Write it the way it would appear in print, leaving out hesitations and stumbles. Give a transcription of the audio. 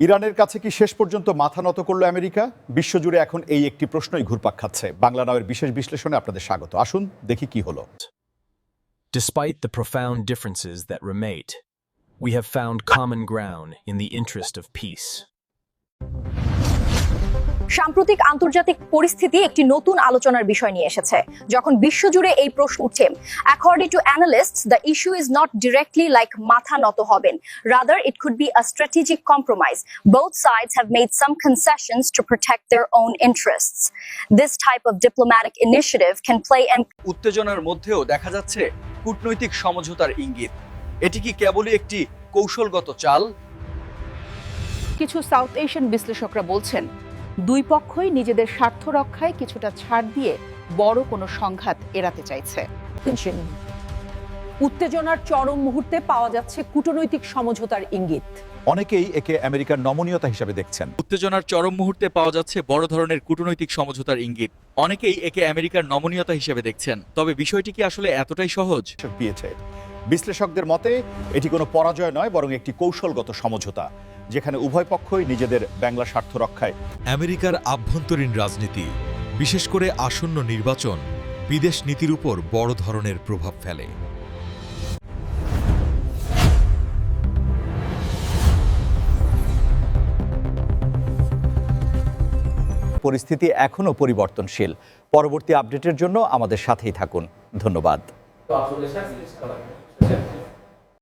ইরানের কাছে কি শেষ পর্যন্ত মাথা নত করল আমেরিকা? বিশ্বজুড়ে এখন এই একটি প্রশ্নই ঘুরপাক খাচ্ছে। বাংলা নাওয়ের বিশেষ বিশ্লেষণে আপনাদের স্বাগত। আসুন দেখি কি হলো। Despite the profound differences that remain, we have found common ground in the interest of peace. সাম্প্রতিক আন্তর্জাতিক পরিস্থিতি একটি নতুন আলোচনার বিষয় নিয়ে এসেছে। যখন বিশ্বজুড়ে এই প্রশ্ন উঠছে, according to analysts, the issue is not directly like মাথা নত হবেন, rather it could be a strategic compromise. Both sides have made some concessions to protect their own interests. This type of diplomatic initiative can play an উত্তেজনার মধ্যেও দেখা যাচ্ছে কূটনৈতিক সমঝোতার ইঙ্গিত। এটি কি কেবলই একটি কৌশলগত চাল? কিছু সাউথ এশিয়ান বিশ্লেষকরা বলছেন, দুই পক্ষই নিজেদের স্বার্থ রক্ষায় কিছুটা ছাড় দিয়ে বড় কোনো সংঘাত এড়াতে চাইছে। উত্তেজনার চরম মুহূর্তে পাওয়া যাচ্ছে কূটনৈতিক সমঝোতার ইঙ্গিত। অনেকেই একে আমেরিকার নমনীয়তা হিসেবে দেখছেন। উত্তেজনার চরম মুহূর্তে পাওয়া যাচ্ছে বড় ধরনের কূটনৈতিক সমঝোতার ইঙ্গিত। অনেকেই একে আমেরিকার নমনীয়তা হিসেবে দেখছেন। তবে বিষয়টি কি আসলে এতটাই সহজ? দিয়েছে বিশ্লেষকদের মতে এটি কোনো পরাজয় নয়, বরং একটি কৌশলগত সমঝোতা, যেখানে উভয় পক্ষই নিজেদের বাংলা স্বার্থ রক্ষায়। আমেরিকার আভ্যন্তরীণ রাজনীতি, বিশেষ করে আসন্ন নির্বাচন, বিদেশ নীতির উপর বড় ধরনের প্রভাব ফেলে। পরিস্থিতি এখনও পরিবর্তনশীল। পরবর্তী আপডেটের জন্য আমাদের সাথেই থাকুন। ধন্যবাদ।